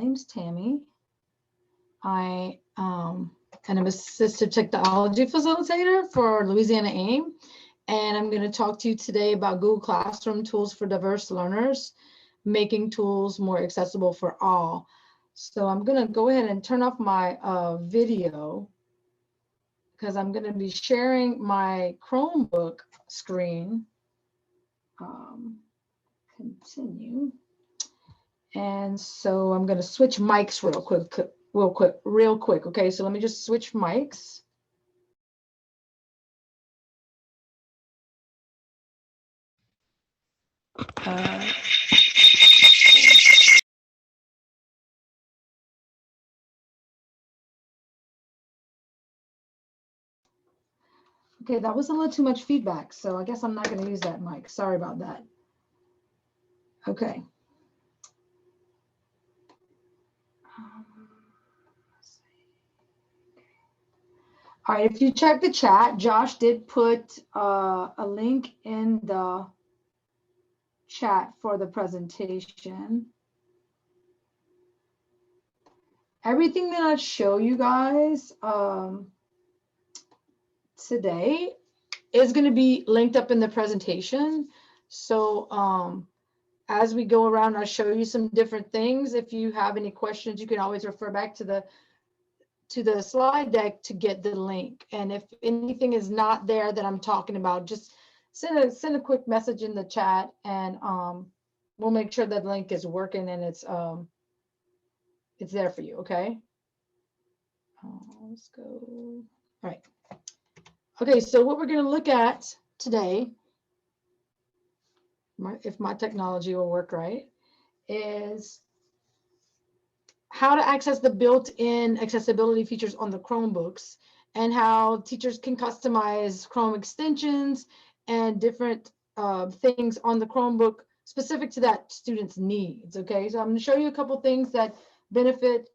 name's Tammy. I am an assistive technology facilitator for Louisiana la-aem, and I'm going to talk to you today about Google Classroom tools for diverse learners, making tools more accessible for all. So I'm going to go ahead and turn off my video because I'm going to be sharing my Chromebook screen. Continue. And so I'm going to switch mics real quick. Okay, so let me just switch mics. Okay, that was a little too much feedback, so I guess I'm not going to use that mic. Sorry about that. Okay. All right, if you check the chat, Josh did put a link in the chat for the presentation. Everything that I show you guys today is going to be linked up in the presentation. So as we go around, I'll show you some different things. If you have any questions, you can always refer back to the slide deck to get the link. And if anything is not there that I'm talking about, just send a quick message in the chat, and we'll make sure that link is working and it's there for you. Okay. Let's go. All right. Okay, so what we're going to look at today, if my technology will work right, is how to access the built-in accessibility features on the Chromebooks, and how teachers can customize Chrome extensions and different things on the Chromebook specific to that student's needs. Okay, so I'm going to show you a couple things that benefit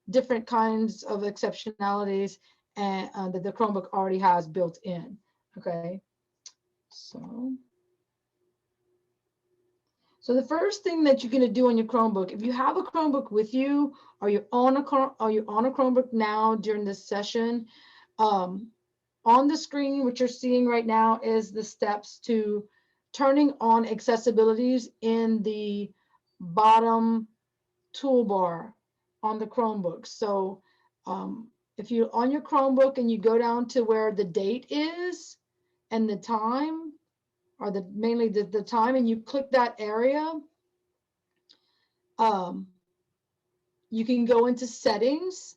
different kinds of exceptionalities and that the Chromebook already has built in. Okay, so the first thing that you're going to do on your Chromebook, if you have a Chromebook with you, or you're on a Chromebook now during this session, on the screen, what you're seeing right now is the steps to turning on accessibilities in the bottom toolbar on the Chromebook. So if you're on your Chromebook and you go down to where the date is and the time, or mainly the time, and you click that area, you can go into settings,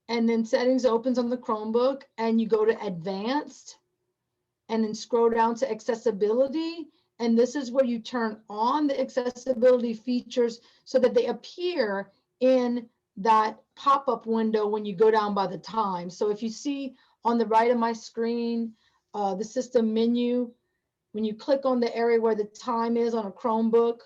and then settings opens on the Chromebook, and you go to advanced, and then scroll down to accessibility. And this is where you turn on the accessibility features so that they appear in that pop-up window when you go down by the time. So if you see on the right of my screen, the system menu, when you click on the area where the time is on a Chromebook,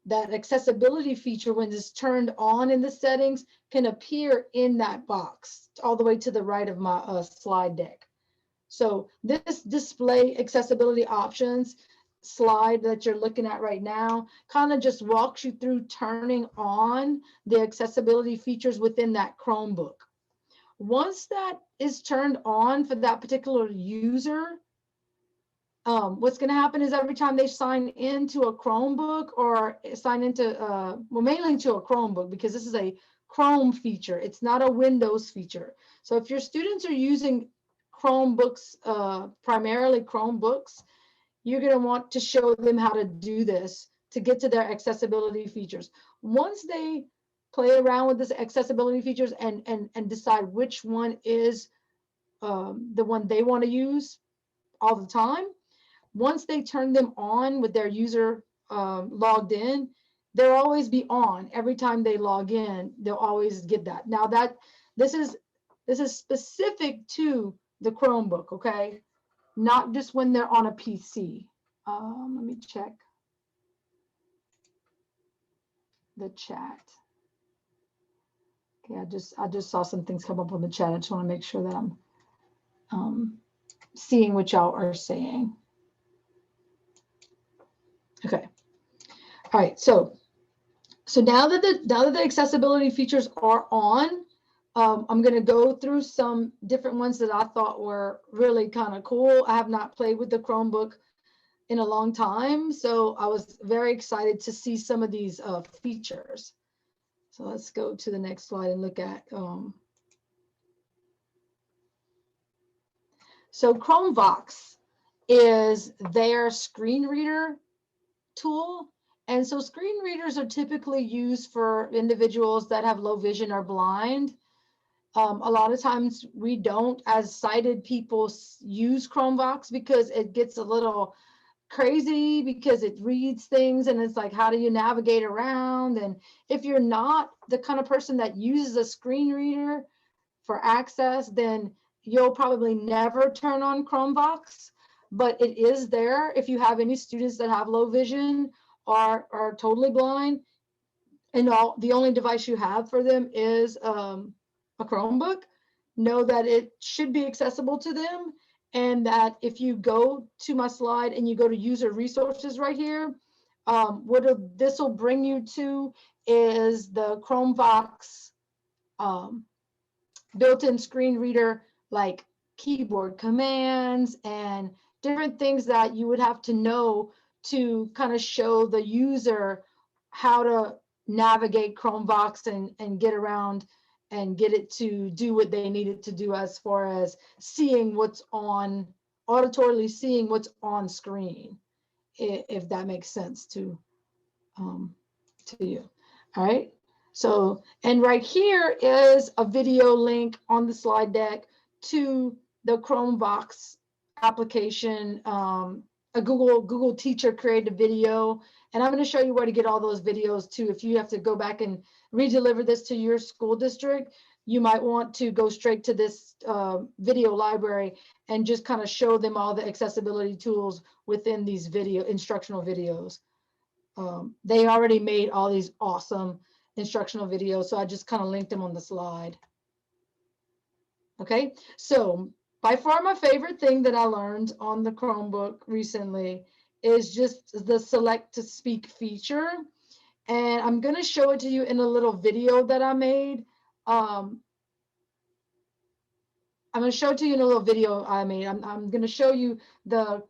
that accessibility feature, when it's turned on in the settings, can appear in that box all the way to the right of my slide deck. So this display accessibility options slide that you're looking at right now kind of just walks you through turning on the accessibility features within that Chromebook. Once that is turned on for that particular user, what's going to happen is every time they sign into a Chromebook or sign into, well, mainly to a Chromebook, because this is a Chrome feature, it's not a Windows feature. So if your students are using Chromebooks, primarily Chromebooks, you're going to want to show them how to do this to get to their accessibility features. Once they play around with this accessibility features and decide which one is the one they want to use all the time, once they turn them on with their user logged in, they'll always be on. Every time they log in, they'll always get that. Now this is specific to the Chromebook, okay? Not just when they're on a PC. Let me check the chat. Okay, I just saw some things come up on the chat. I just want to make sure that I'm seeing what y'all are saying. Okay. All right. So So now that the accessibility features are on, I'm going to go through some different ones that I thought were really kind of cool. I have not played with the Chromebook in a long time, so I was very excited to see some of these features. So let's go to the next slide and look at. So Chromevox is their screen reader tool. And so screen readers are typically used for individuals that have low vision or blind. A lot of times we don't, as sighted people, use Chromevox because it gets a little crazy because it reads things and it's like, how do you navigate around? And if you're not the kind of person that uses a screen reader for access, then you'll probably never turn on Chromevox, but it is there if you have any students that have low vision or are totally blind and the only device you have for them is a Chromebook. Know that it should be accessible to them, and that if you go to my slide and you go to user resources right here, what this will bring you to is the Chromevox built-in screen reader, like keyboard commands and different things that you would have to know to kind of show the user how to navigate Chromevox and get around and get it to do what they need it to do as far as seeing what's on, auditorily seeing what's on screen, if that makes sense to you. All right. So, and right here is a video link on the slide deck to the Chromevox application. A Google teacher created a video, and I'm going to show you where to get all those videos too. If you have to go back and redeliver this to your school district, you might want to go straight to this video library and just kind of show them all the accessibility tools within these instructional videos. They already made all these awesome instructional videos, so I just kind of linked them on the slide. Okay, so by far my favorite thing that I learned on the Chromebook recently is just the select to speak feature. And I'm going to show it to you in a little video that I made. I'm going to show it to you in a little video I made. I'm going to show you the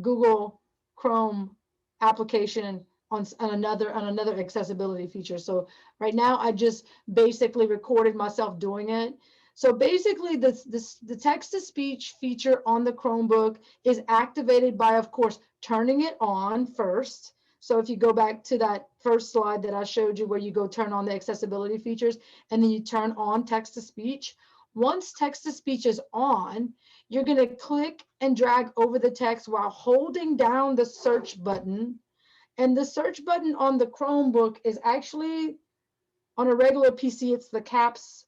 Google Chrome application on another accessibility feature. So right now I just basically recorded myself doing it. So basically the text to speech feature on the Chromebook is activated by, of course, turning it on first. So if you go back to that first slide that I showed you where you go turn on the accessibility features and then you turn on text to speech. Once text to speech is on, you're going to click and drag over the text while holding down the search button. And the search button on the Chromebook is actually, on a regular PC, it's the caps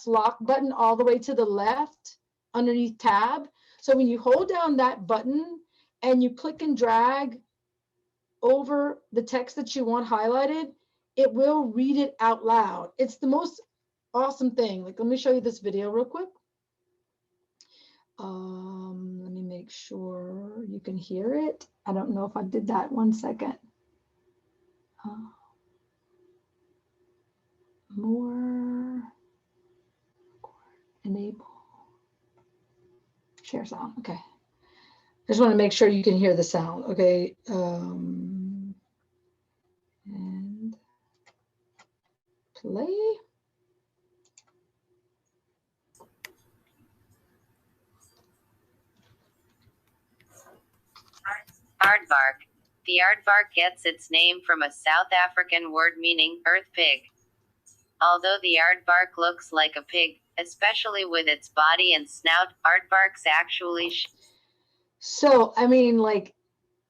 lock button all the way to the left underneath tab. So when you hold down that button and you click and drag over the text that you want highlighted, it will read it out loud. It's the most awesome thing. Like, let me show you this video real quick. Let me make sure you can hear it. I don't know if I did that. 1 second. More. Enable. Share sound. Okay. I just want to make sure you can hear the sound. Okay. And play. Aardvark. The aardvark gets its name from a South African word meaning earth pig. Although the aardvark looks like a pig, especially with its body and snout, aardvarks actually So, I mean, like,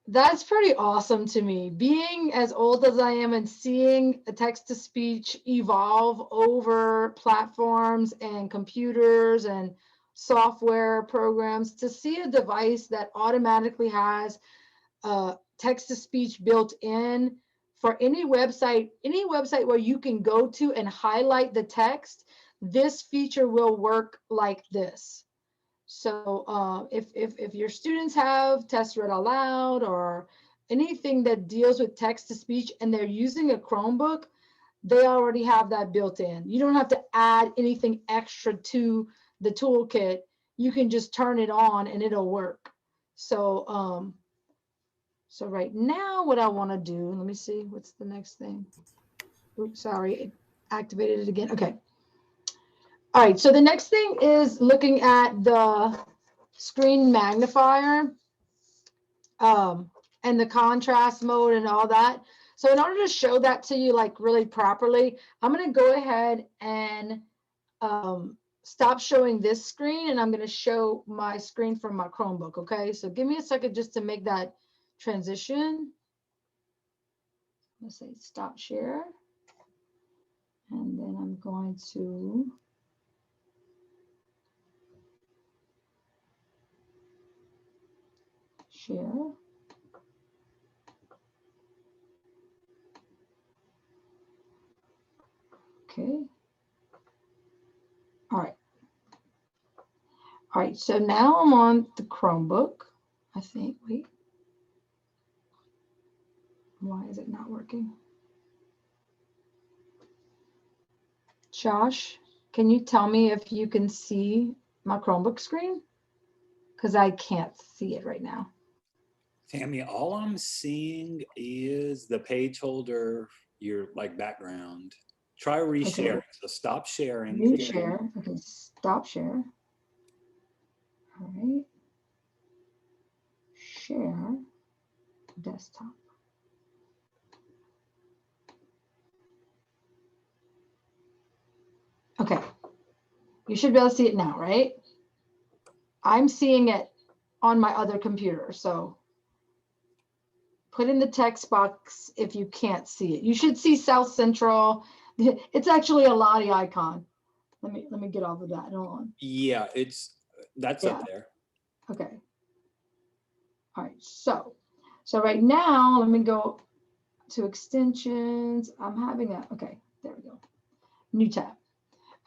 that's pretty awesome to me. Being as old as I am and seeing a text-to-speech evolve over platforms and computers and software programs, to see a device that automatically has text-to-speech built in for any website where you can go to and highlight the text, this feature will work like this. So if your students have tests read aloud or anything that deals with text to speech and they're using a Chromebook, they already have that built in. You don't have to add anything extra to the toolkit. You can just turn it on and it'll work. So, so right now what I want to do, let me see, what's the next thing? Oops, sorry, it activated it again. Okay. All right, so the next thing is looking at the screen magnifier and the contrast mode and all that. So in order to show that to you like really properly, I'm going to go ahead and stop showing this screen, and I'm going to show my screen from my Chromebook. Okay, so give me a second just to make that transition. Let's say stop share, and then I'm going to share. Okay. All right. All right, so now I'm on the Chromebook, I think. Wait. Why is it not working? Josh, can you tell me if you can see my Chromebook screen? Because I can't see it right now. Tammy, all I'm seeing is the page holder, your like background. Try resharing. Okay. So stop sharing. New share. Okay, stop share. All right. Share desktop. Okay. You should be able to see it now, right? I'm seeing it on my other computer. So put in the text box if you can't see it. You should see South Central. It's actually a Lottie icon. Let me get off of that. Hold on. Yeah, that's up there. Okay. All right. So right now, let me go to extensions. I'm having okay, there we go. New tab.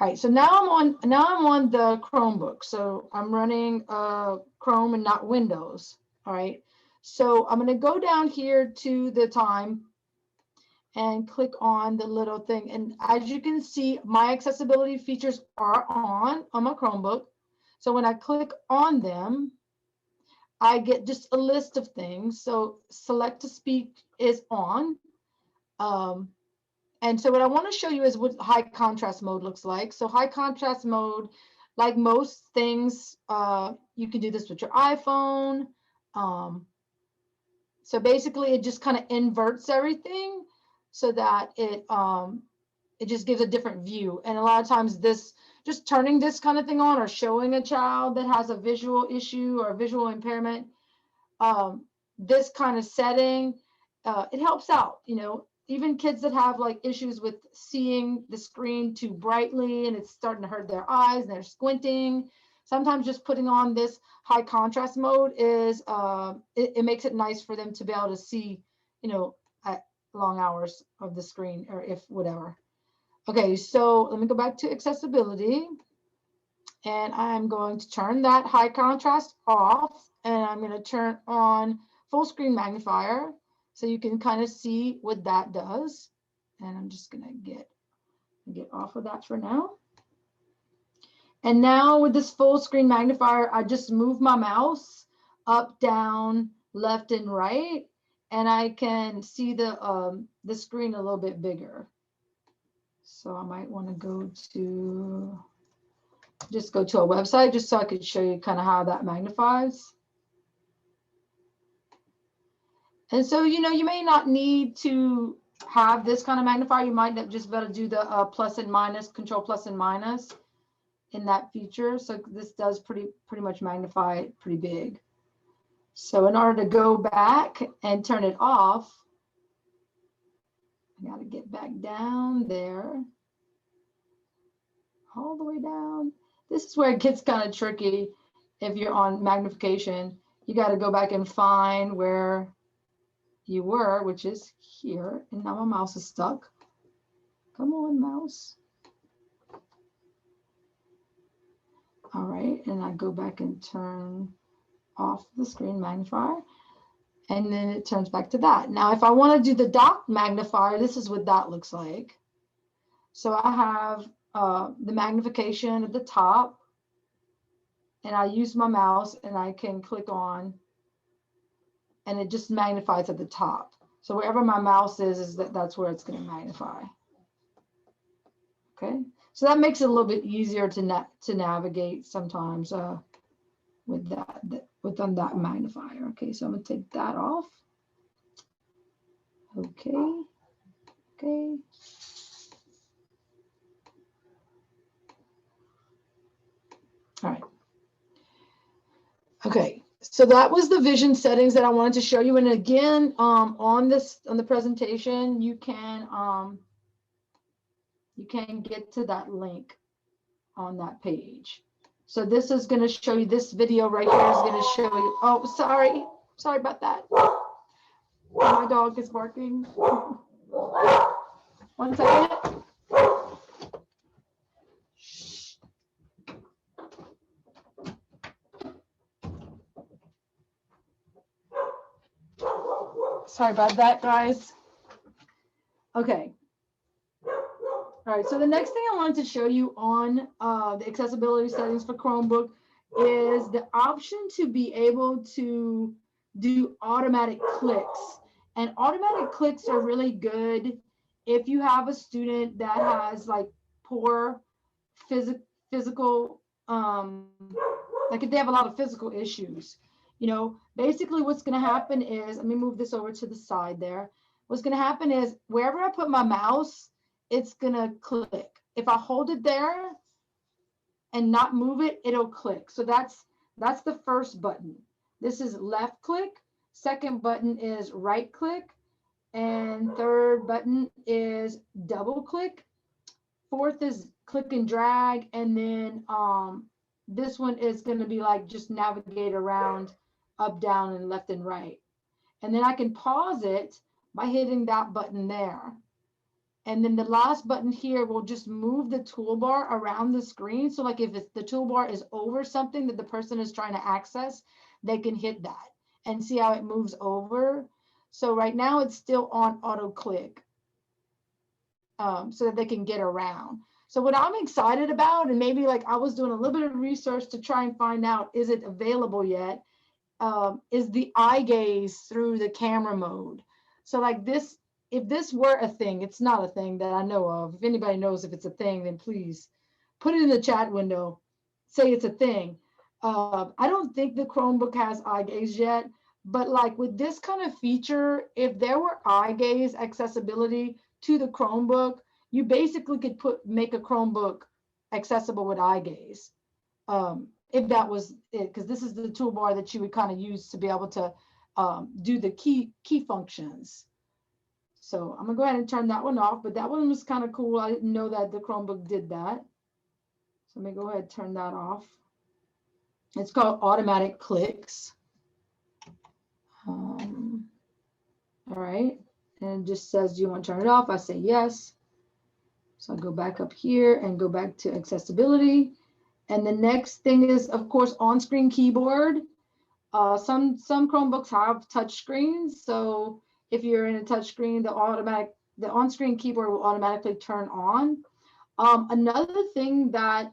All right. So now I'm on the Chromebook. So I'm running Chrome and not Windows. All right. So I'm going to go down here to the time and click on the little thing. And as you can see, my accessibility features are on my Chromebook. So when I click on them, I get just a list of things. So select to speak is on. And so what I want to show you is what high contrast mode looks like. So high contrast mode, like most things, you can do this with your iPhone. So basically it just kind of inverts everything so that it just gives a different view. And a lot of times this, just turning this kind of thing on or showing a child that has a visual issue or visual impairment, this kind of setting, it helps out, you know, even kids that have like issues with seeing the screen too brightly and it's starting to hurt their eyes and they're squinting. Sometimes just putting on this high contrast mode is, it makes it nice for them to be able to see, you know, at long hours of the screen or if whatever. Okay, so let me go back to accessibility and I'm going to turn that high contrast off and I'm going to turn on full screen magnifier so you can kind of see what that does. And I'm just going to get off of that for now. And now with this full screen magnifier, I just move my mouse up, down, left, and right, and I can see the screen a little bit bigger. So I might want to go to a website just so I could show you kind of how that magnifies. And so, you know, you may not need to have this kind of magnifier. You might just better do the plus and minus, control plus and minus in that feature. So this does pretty much magnify it pretty big. So in order to go back and turn it off, I got to get back down there, all the way down. This is where it gets kind of tricky. If you're on magnification, you got to go back and find where you were, which is here. And now my mouse is stuck. Come on, mouse. All right, and I go back and turn off the screen magnifier. And then it turns back to that. Now, if I want to do the dock magnifier, this is what that looks like. So I have the magnification at the top, and I use my mouse and I can click on, and it just magnifies at the top. So wherever my mouse is that's where it's going to magnify. Okay, so that makes it a little bit easier to navigate sometimes with that magnifier. Okay, so I'm going to take that off. Okay. Okay. All right. Okay, so that was the vision settings that I wanted to show you. And again, on the presentation, you can get to that link on that page. So this is going to show you, this video right here is going to show you. Oh, sorry about that. My dog is barking. 1 second. Sorry about that, guys. Okay. All right, so the next thing I wanted to show you on the accessibility settings for Chromebook is the option to be able to do automatic clicks. And automatic clicks are really good if you have a student that has like poor physical, like if they have a lot of physical issues. You know, basically what's going to happen is, let me move this over to the side there. What's going to happen is wherever I put my mouse, it's going to click. If I hold it there and not move it, it'll click. So that's the first button. This is left click. Second button is right click. And third button is double click. Fourth is click and drag. And then this one is going to be like just navigate around up, down, and left and right. And then I can pause it by hitting that button there. And then the last button here will just move the toolbar around the screen. So like if the toolbar is over something that the person is trying to access, they can hit that and see how it moves over. So right now it's still on auto click so that they can get around. So what I'm excited about, and maybe like I was doing a little bit of research to try and find out, is it available yet, is the eye gaze through the camera mode. So like this, if this were a thing, it's not a thing that I know of. If anybody knows if it's a thing, then please put it in the chat window, say it's a thing. I don't think the Chromebook has eye gaze yet, but like with this kind of feature, if there were eye gaze accessibility to the Chromebook, you basically could make a Chromebook accessible with eye gaze. If that was it, because this is the toolbar that you would kind of use to be able to do the key functions. So I'm gonna go ahead and turn that one off, but that one was kind of cool. I didn't know that the Chromebook did that. So let me go ahead and turn that off. It's called automatic clicks. All right, and it just says, do you want to turn it off? I say yes. So I'll go back up here and go back to accessibility. And the next thing is, of course, on-screen keyboard. Some Chromebooks have touch screens. So if you're in a touch screen, the on-screen keyboard will automatically turn on. Another thing that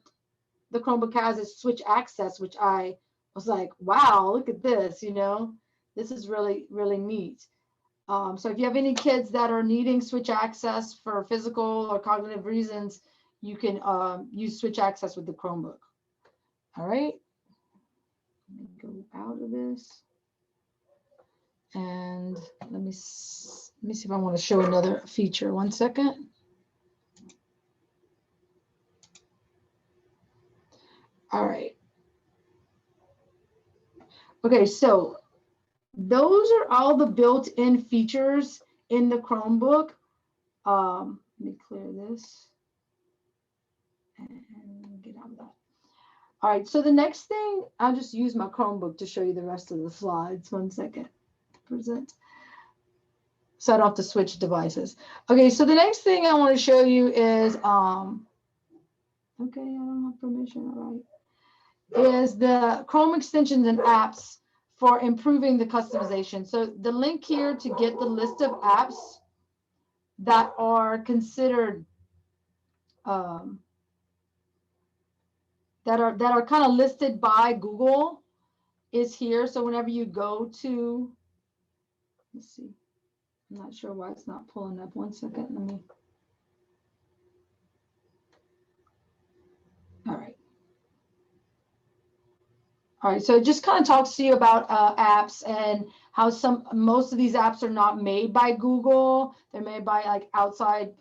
the Chromebook has is switch access, which I was like, wow, look at this, you know, this is really, really neat. So if you have any kids that are needing switch access for physical or cognitive reasons, you can use switch access with the Chromebook. All right, let me go out of this. And let me see if I want to show another feature. 1 second. All right. Okay, so those are all the built-in features in the Chromebook. Let me clear this and get out of that. All right, so the next thing, I'll just use my Chromebook to show you the rest of the slides. 1 second. Present. So I don't have to switch devices. Okay, so the next thing I want to show you is, okay, I don't have permission, all right, is the Chrome extensions and apps for improving the customization. So the link here to get the list of apps that are considered that are kind of listed by Google is here. So whenever you go to, let's see, I'm not sure why it's not pulling up. 1 second, let me. All right. All right, so it just kind of talks to you about apps and how most of these apps are not made by Google. They're made by like outside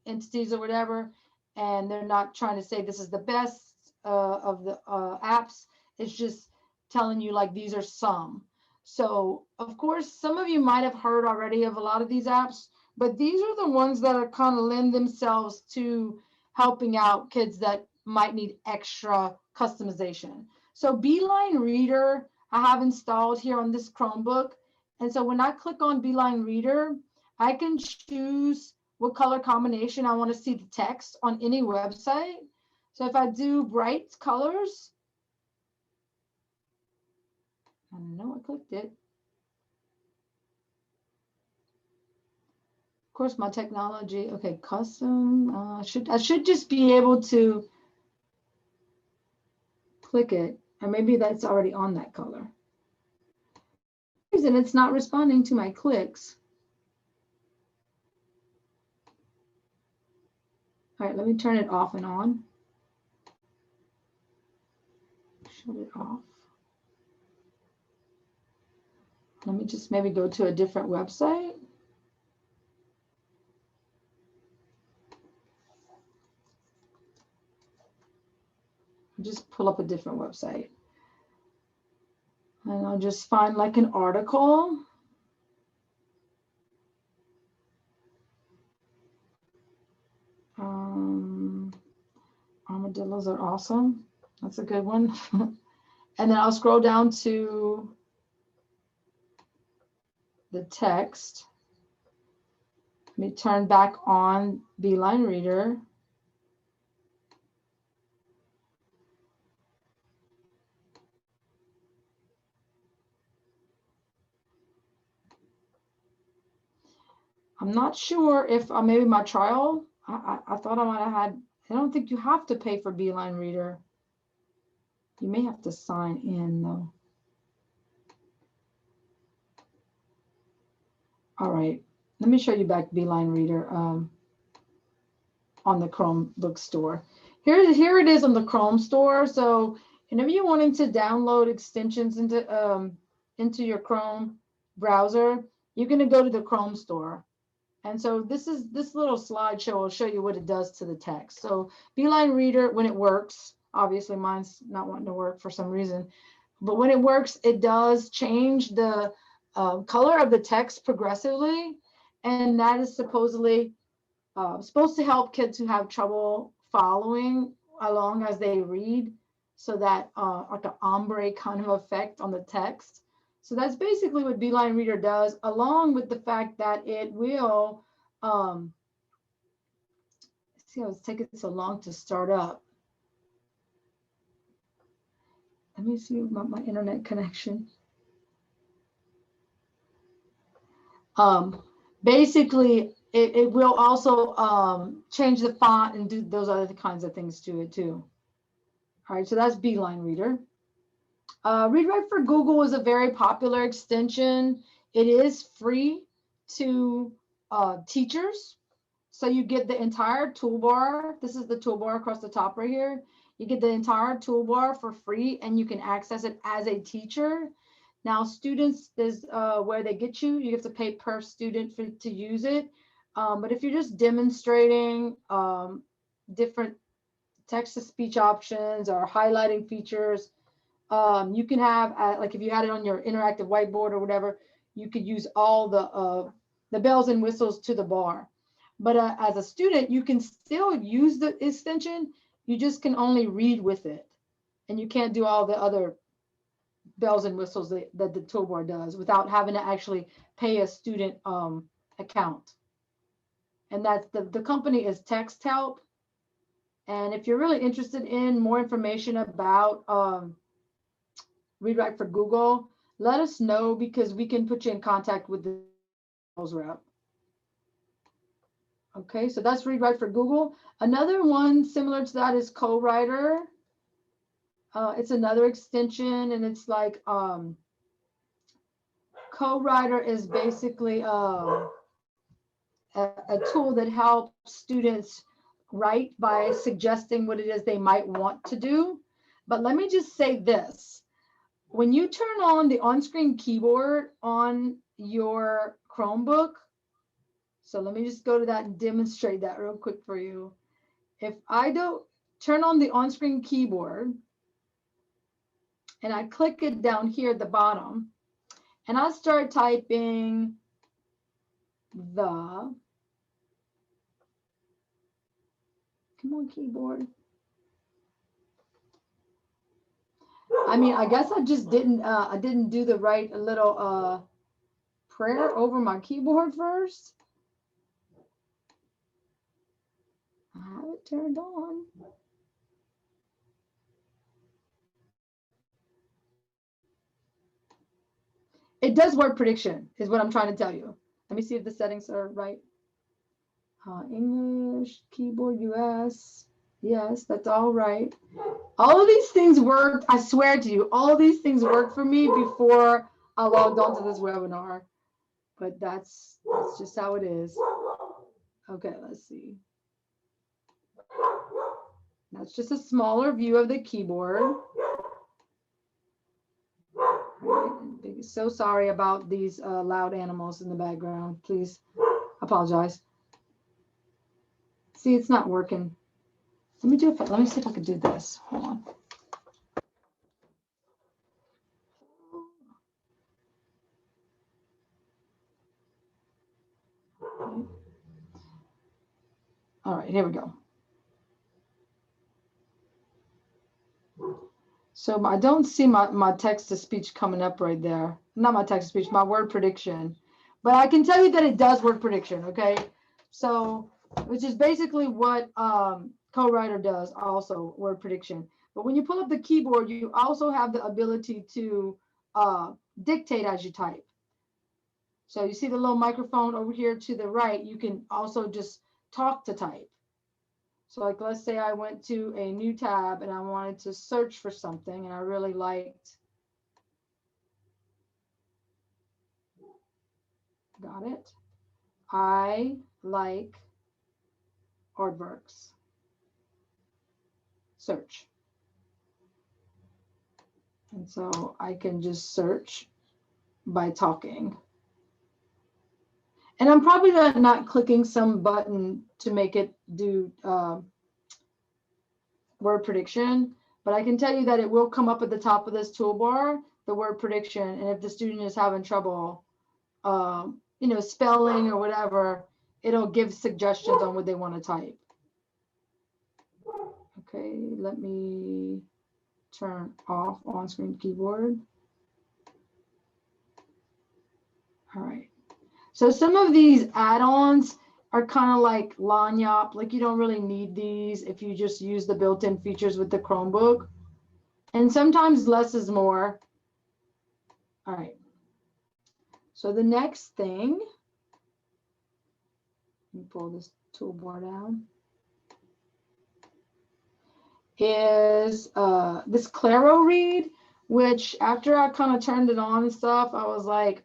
entities or whatever, and they're not trying to say this is the best of the apps. It's just telling you like these are some. So of course, some of you might have heard already of a lot of these apps, but these are the ones that are kind of lend themselves to helping out kids that might need extra customization. So Beeline Reader, I have installed here on this Chromebook. And so when I click on Beeline Reader, I can choose what color combination I want to see the text on any website. So if I do bright colors, I don't know, I clicked it. Of course, my technology, okay, custom, I should just be able to click it. Or maybe that's already on that color. And it's not responding to my clicks. All right, let me turn it off and on. Shut it off. Let me just maybe go to a different website. Just pull up a different website. And I'll just find like an article. Armadillos are awesome. That's a good one. And then I'll scroll down to the text. Let me turn back on Beeline Reader. I'm not sure if maybe my trial, I thought I might have had, I don't think you have to pay for Beeline Reader. You may have to sign in though. All right, let me show you back Beeline Reader on the Chromebook store. Here it is on the Chrome store. So whenever you're wanting to download extensions into your Chrome browser, you're going to go to the Chrome store. And so this little slideshow will show you what it does to the text. So Beeline Reader, when it works, obviously mine's not wanting to work for some reason, but when it works, it does change the color of the text progressively. And that is supposedly supposed to help kids who have trouble following along as they read, so that like an ombre kind of effect on the text. So that's basically what Beeline Reader does, along with the fact that it will, see how it's taking so long to start up. Let me see about my internet connection. Basically, it will also change the font and do those other kinds of things to it too. All right, so that's Beeline Reader. Read-Write for Google is a very popular extension. It is free to teachers. So you get the entire toolbar. This is the toolbar across the top right here. You get the entire toolbar for free, and you can access it as a teacher. Now, students is where they get you. You have to pay per student to use it. But if you're just demonstrating different text-to-speech options or highlighting features, you can have, like if you had it on your interactive whiteboard or whatever, you could use all the bells and whistles to the bar. But as a student, you can still use the extension. You just can only read with it. And you can't do all the other bells and whistles that the toolbar does without having to actually pay a student account. And that's the company is TextHelp. And if you're really interested in more information about Read-Write for Google, let us know, because we can put you in contact with the sales rep. Okay, so that's Read Write for Google. Another one similar to that is CoWriter. It's another extension, and it's like CoWriter is basically a tool that helps students write by suggesting what it is they might want to do. But let me just say this. When you turn on the on-screen keyboard on your Chromebook, so let me just go to that and demonstrate that real quick for you. If I don't turn on the on-screen keyboard and I click it down here at the bottom, and I start typing come on, keyboard. I mean, I guess I just didn't, I didn't do the right little prayer over my keyboard first. I have it turned on. It does word prediction, is what I'm trying to tell you. Let me see if the settings are right. English, keyboard, US. Yes, that's all right. All of these things worked. I swear to you, all of these things worked for me before I logged onto this webinar. But that's just how it is. Okay, let's see. That's just a smaller view of the keyboard. Right. So sorry about these loud animals in the background. Please apologize. See, it's not working. Let me see if I can do this. Hold on. Okay. All right, here we go. So I don't see my text-to-speech coming up right there. Not my text-to-speech, my word prediction. But I can tell you that it does word prediction, okay? So, which is basically what CoWriter does also, word prediction. But when you pull up the keyboard, you also have the ability to dictate as you type. So you see the little microphone over here to the right, you can also just talk to type. So like, let's say I went to a new tab and I wanted to search for something and I really liked, got it? I like aardvarks. Search. And so I can just search by talking. And I'm probably not clicking some button to make it do word prediction, but I can tell you that it will come up at the top of this toolbar, the word prediction. And if the student is having trouble, you know, spelling or whatever, it'll give suggestions on what they want to type. Okay, let me turn off on-screen keyboard. All right. So some of these add-ons are kind of like lanyap, like you don't really need these if you just use the built-in features with the Chromebook. And sometimes less is more. All right. So the next thing, let me pull this toolbar down, is this CloroReed, which after I kind of turned it on and stuff, I was like,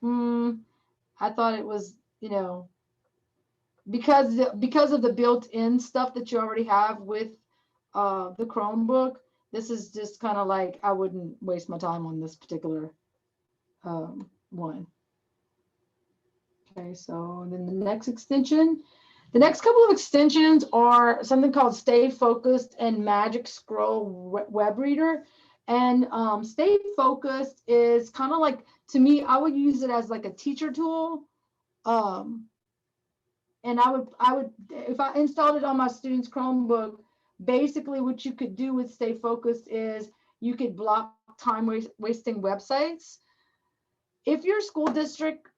I thought it was, you know, because of the built-in stuff that you already have with the Chromebook, this is just kind of like, I wouldn't waste my time on this particular one. Okay, so then the next extension, the next couple of extensions are something called StayFocused and Magic Scroll Web Reader. And StayFocused is kind of like, to me, I would use it as like a teacher tool. And I would, if I installed it on my student's Chromebook, basically what you could do with StayFocused is you could block time wasting websites. If your school district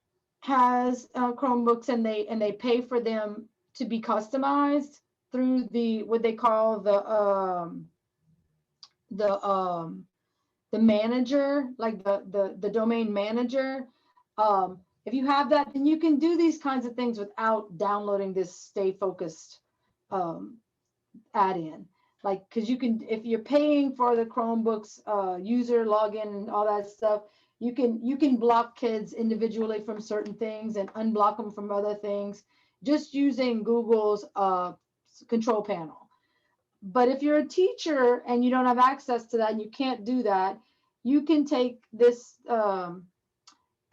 has Chromebooks and they pay for them to be customized through the what they call the manager, like the domain manager. If you have that, then you can do these kinds of things without downloading this StayFocused add-in. Like, because you can, if you're paying for the Chromebooks user login and all that stuff, you can block kids individually from certain things and unblock them from other things just using Google's control panel. But if you're a teacher and you don't have access to that and you can't do that, you can take this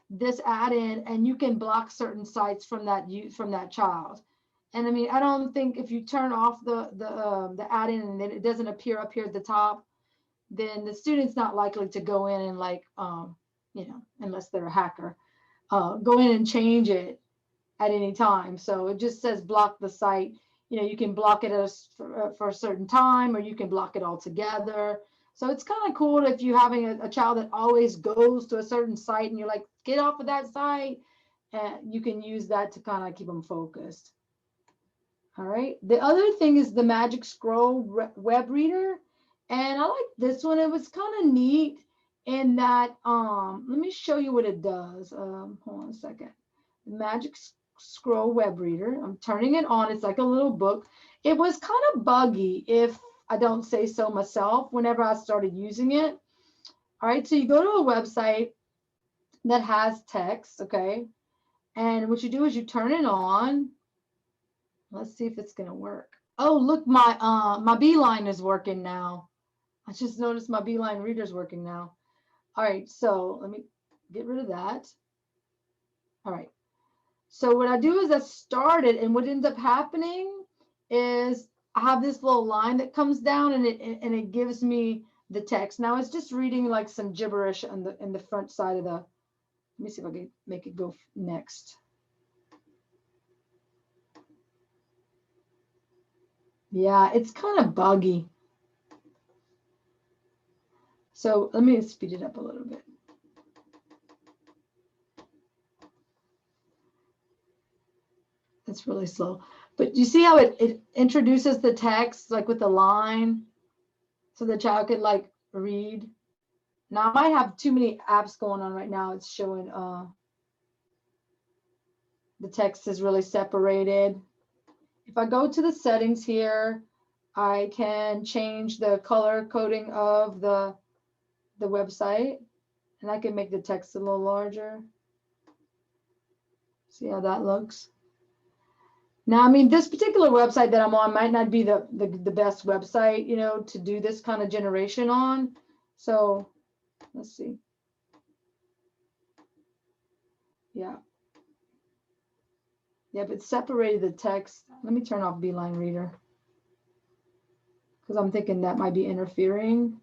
this add-in and you can block certain sites from that child. And I mean, I don't think if you turn off the add-in and then it doesn't appear up here at the top, then the student's not likely to go in and like, you know, unless they're a hacker, go in and change it at any time. So it just says block the site. You know, you can block it for a certain time, or you can block it altogether. So it's kind of cool if you're having a child that always goes to a certain site and you're like, get off of that site, and you can use that to kind of keep them focused. All right. The other thing is the Magic Scroll web reader. And I like this one. It was kind of neat in that, let me show you what it does. Hold on a second. The Magic Scroll web reader. I'm turning it on. It's like a little book. It was kind of buggy, if I don't say so myself, whenever I started using it. All right. So you go to a website that has text. Okay. And what you do is you turn it on. Let's see if it's going to work. Oh, look, my Beeline is working now. I just noticed my Beeline Reader is working now. All right, so let me get rid of that. All right. So what I do is I start it, and what ends up happening is I have this little line that comes down, and it gives me the text. Now it's just reading like some gibberish in the front side of the. Let me see if I can make it go next. Yeah, it's kind of buggy. So let me speed it up a little bit. It's really slow. But you see how it introduces the text like with the line so the child could like read. Now I might have too many apps going on right now. It's showing the text is really separated. If I go to the settings here, I can change the color coding of the website, and I can make the text a little larger. See how that looks? Now, I mean, this particular website that I'm on might not be the best website, you know, to do this kind of generation on. So let's see. Yeah. Yep, it separated the text. Let me turn off Beeline Reader, because I'm thinking that might be interfering.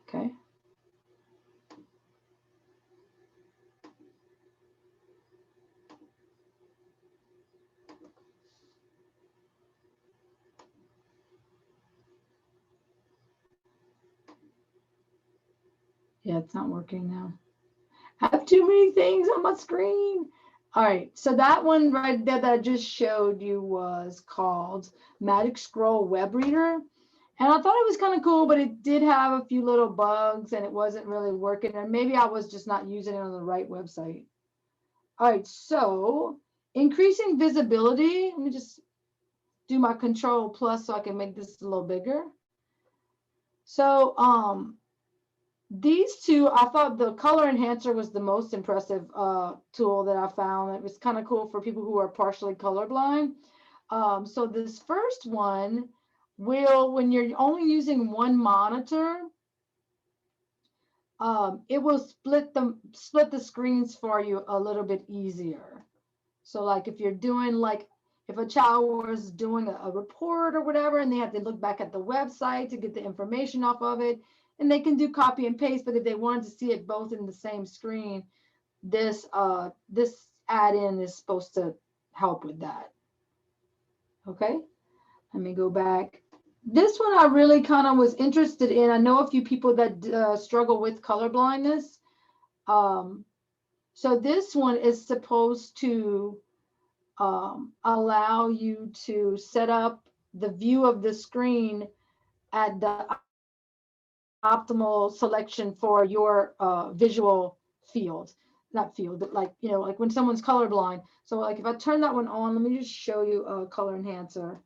Okay. Yeah, it's not working now. I have too many things on my screen. All right, so that one right there that I just showed you was called Magic Scroll Web Reader. And I thought it was kind of cool, but it did have a few little bugs and it wasn't really working. And maybe I was just not using it on the right website. All right, so increasing visibility. Let me just do my Control Plus so I can make this a little bigger. So these two, I thought the color enhancer was the most impressive tool that I found. It was kind of cool for people who are partially colorblind. So this first one will, when you're only using one monitor, it will split the screens for you a little bit easier. So like if you're doing like, if a child was doing a report or whatever, and they have to look back at the website to get the information off of it, and they can do copy and paste, but if they wanted to see it both in the same screen, this add-in is supposed to help with that. Okay, let me go back. This one I really kind of was interested in. I know a few people that struggle with color blindness. So this one is supposed to allow you to set up the view of the screen at the optimal selection for your visual field, not field, but like, you know, like when someone's colorblind. So like if I turn that one on, let me just show you a color enhancer,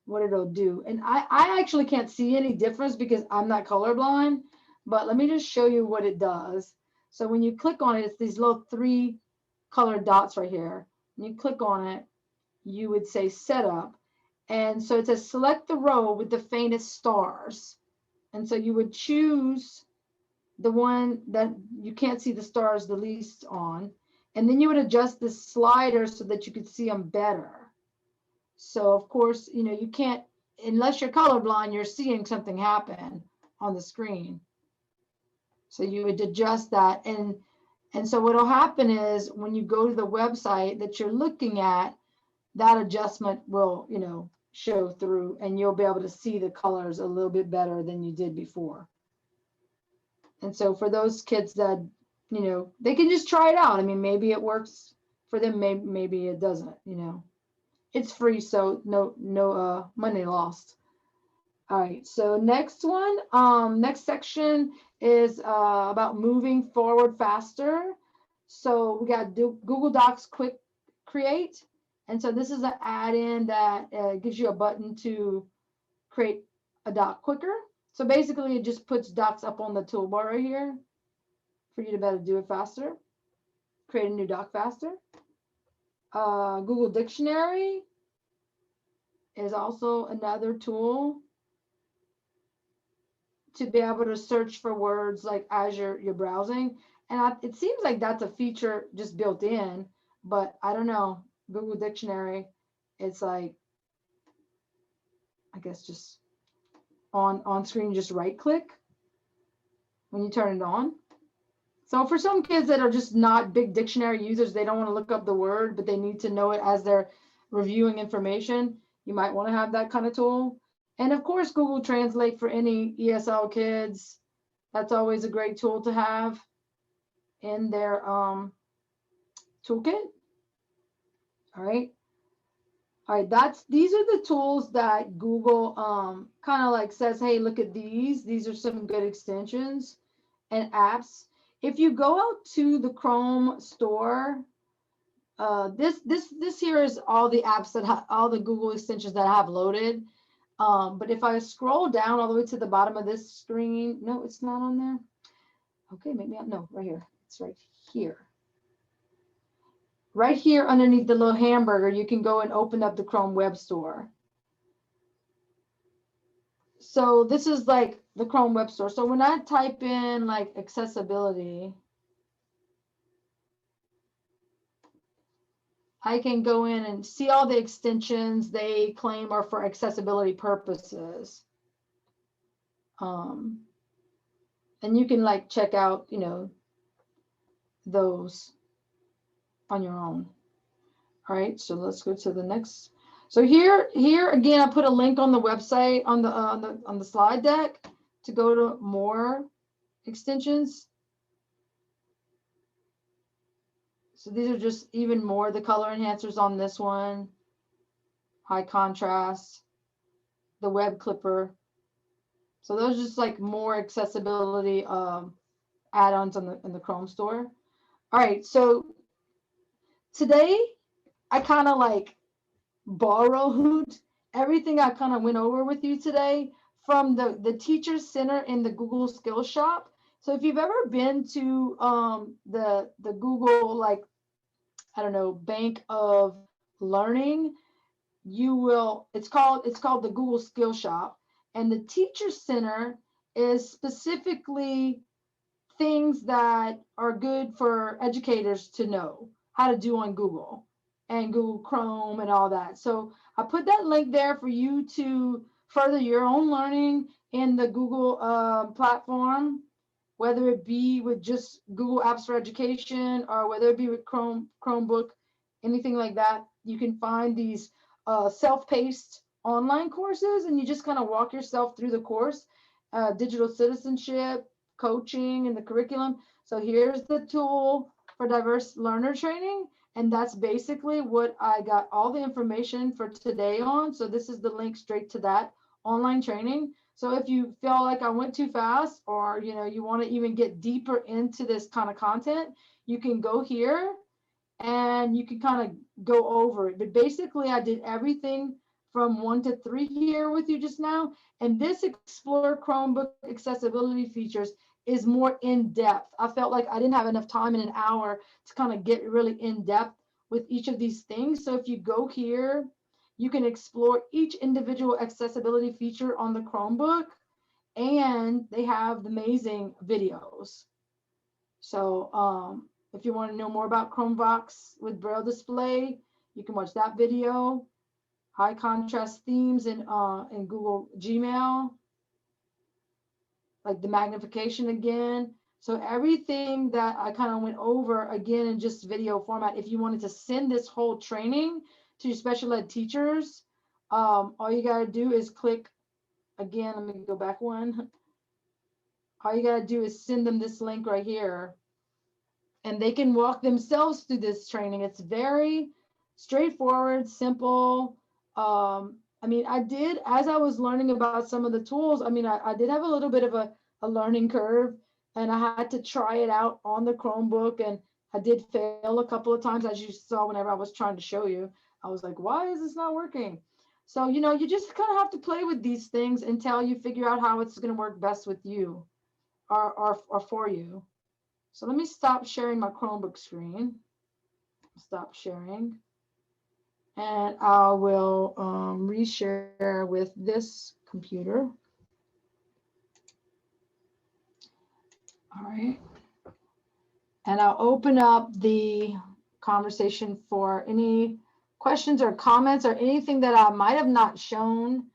what it'll do. And I actually can't see any difference because I'm not colorblind, but let me just show you what it does. So when you click on it, it's these little 3 colored dots right here. When you click on it, you would say setup. And so it says select the row with the faintest stars. And so you would choose the one that you can't see the stars the least on. And then you would adjust the slider so that you could see them better. So of course, you know, you can't, unless you're colorblind, you're seeing something happen on the screen. So you would adjust that. And so what'll happen is when you go to the website that you're looking at, that adjustment will, you know, show through, and you'll be able to see the colors a little bit better than you did before. And so for those kids that, you know, they can just try it out. I mean, maybe it works for them, maybe it doesn't, you know. It's free, so no money lost. All right, so next one, next section is about moving forward faster. So we got Google Docs Quick Create. And so this is an add-in that gives you a button to create a doc quicker. So basically it just puts docs up on the toolbar right here for you to better do it faster, create a new doc faster. Google Dictionary is also another tool to be able to search for words like as you're browsing. And it seems like that's a feature just built in, but I don't know. Google Dictionary, it's like, I guess just on screen, just right click when you turn it on. So for some kids that are just not big dictionary users, they don't want to look up the word, but they need to know it as they're reviewing information, you might want to have that kind of tool. And of course, Google Translate for any ESL kids. That's always a great tool to have in their toolkit. All right. All right, these are the tools that Google kind of like says, hey, look at these. These are some good extensions and apps. If you go out to the Chrome store, this here is all the apps that have all the Google extensions that I have loaded. But if I scroll down all the way to the bottom of this screen, no, it's not on there. Okay, maybe no, right here. It's right here. Right here underneath the little hamburger, you can go and open up the Chrome Web Store. So this is like the Chrome Web Store. So when I type in like accessibility, I can go in and see all the extensions they claim are for accessibility purposes. And you can like check out, you know, those on your own. All right, so let's go to the next. So here again, I put a link on the website on the slide deck to go to more extensions. So these are just even more the color enhancers on this one, high contrast, the web clipper. So those are just like more accessibility add-ons in the Chrome store. All right, so today I kind of like borrowed everything I kind of went over with you today from the Teacher Center in the Google Skills Shop. So if you've ever been to the Google, like, I don't know, Bank of Learning, you will, it's called the Google Skills Shop. And the Teacher Center is specifically things that are good for educators to know how to do on Google and Google Chrome and all that. So I put that link there for you to further your own learning in the Google platform, whether it be with just Google Apps for Education or whether it be with Chromebook, anything like that. You can find these self-paced online courses, and you just kind of walk yourself through the course, digital citizenship, coaching, and the curriculum. So here's the tool for diverse learner training. And that's basically what I got all the information for today on. So this is the link straight to that online training. So if you feel like I went too fast, or you want to even get deeper into this kind of content, you can go here and you can kind of go over it. But basically I did everything from 1 to 3 here with you just now. And this Explore Chromebook accessibility features is more in depth. I felt like I didn't have enough time in an hour to kind of get really in depth with each of these things. So if you go here, you can explore each individual accessibility feature on the Chromebook, and they have amazing videos. So if you want to know more about Chromevox with Braille display, you can watch that video. High contrast themes in Google Gmail, like the magnification again. So everything that I kind of went over again in just video format. If you wanted to send this whole training to your special ed teachers, all you got to do is click again. Let me go back one. All you got to do is send them this link right here, and they can walk themselves through this training. It's very straightforward, simple. I mean, I did, as I was learning about some of the tools, I mean, I did have a little bit of a learning curve, and I had to try it out on the Chromebook, and I did fail a couple of times, as you saw whenever I was trying to show you. I was like, why is this not working? So, you just kind of have to play with these things until you figure out how it's going to work best with you or for you. So let me stop sharing my Chromebook screen. Stop sharing. And I will reshare with this computer. All right. And I'll open up the conversation for any questions or comments or anything that I might have not shown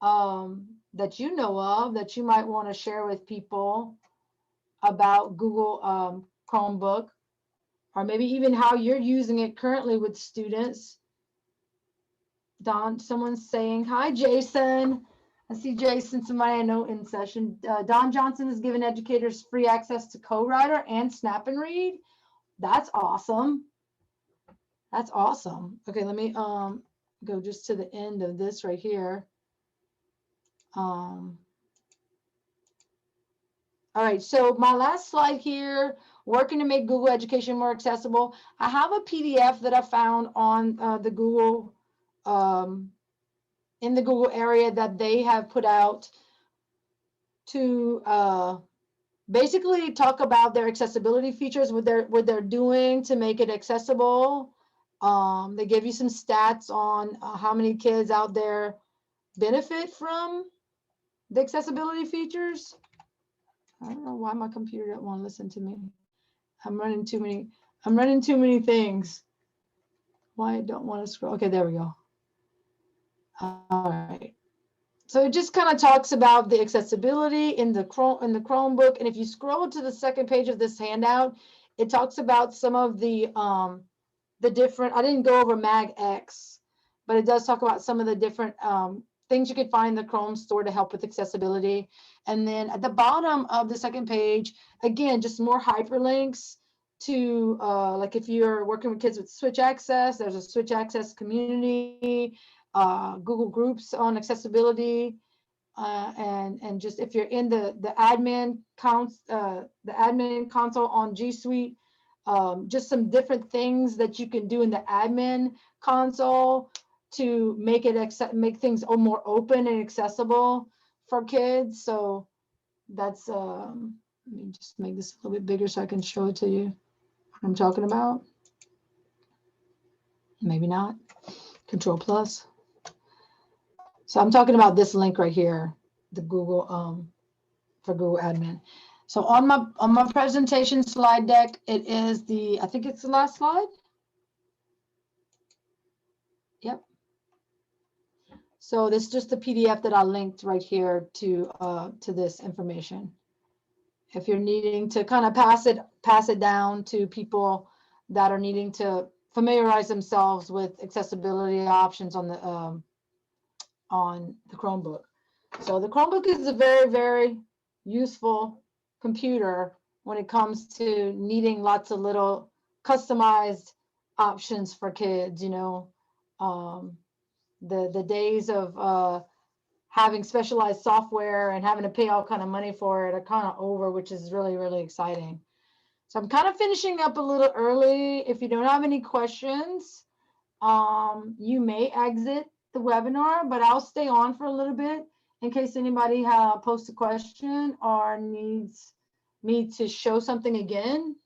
that you know of that you might want to share with people about Google Chromebook, or maybe even how you're using it currently with students. Don, someone's saying, hi, Jason. I see Jason, somebody I know in session. Don Johnson has given educators free access to CoWriter and Snap and Read. That's awesome. That's awesome. Okay, let me go just to the end of this right here. All right, so my last slide here, working to make Google Education more accessible. I have a PDF that I found on the Google, in the Google area that they have put out to basically talk about their accessibility features, what they're doing to make it accessible. They give you some stats on how many kids out there benefit from the accessibility features. I don't know why my computer doesn't want to listen to me. I'm running too many things. Why I don't want to scroll. Okay, there we go. All right. So it just kind of talks about the accessibility in the Chromebook. And if you scroll to the second page of this handout, it talks about some of the different, I didn't go over MagX, but it does talk about some of the different things you could find in the Chrome store to help with accessibility. And then at the bottom of the second page, again, just more hyperlinks to like if you're working with kids with Switch Access, there's a Switch Access community, Google Groups on accessibility, and just if you're in the admin console on G Suite, just some different things that you can do in the admin console to make it make things more open and accessible for kids. So that's let me just make this a little bit bigger so I can show it to you what I'm talking about. Maybe not. Control plus. So I'm talking about this link right here, the Google for Google Admin. So on my presentation slide deck, it is I think it's the last slide. Yep. So this is just the PDF that I linked right here to this information. If you're needing to kind of pass it down to people that are needing to familiarize themselves with accessibility options on the Chromebook. So the Chromebook is a very, very useful computer when it comes to needing lots of little customized options for kids, you know. The days of having specialized software and having to pay all kind of money for it are kind of over, which is really, really exciting. So I'm kind of finishing up a little early. If you don't have any questions, you may exit the webinar, but I'll stay on for a little bit in case anybody posts a question or needs me to show something again.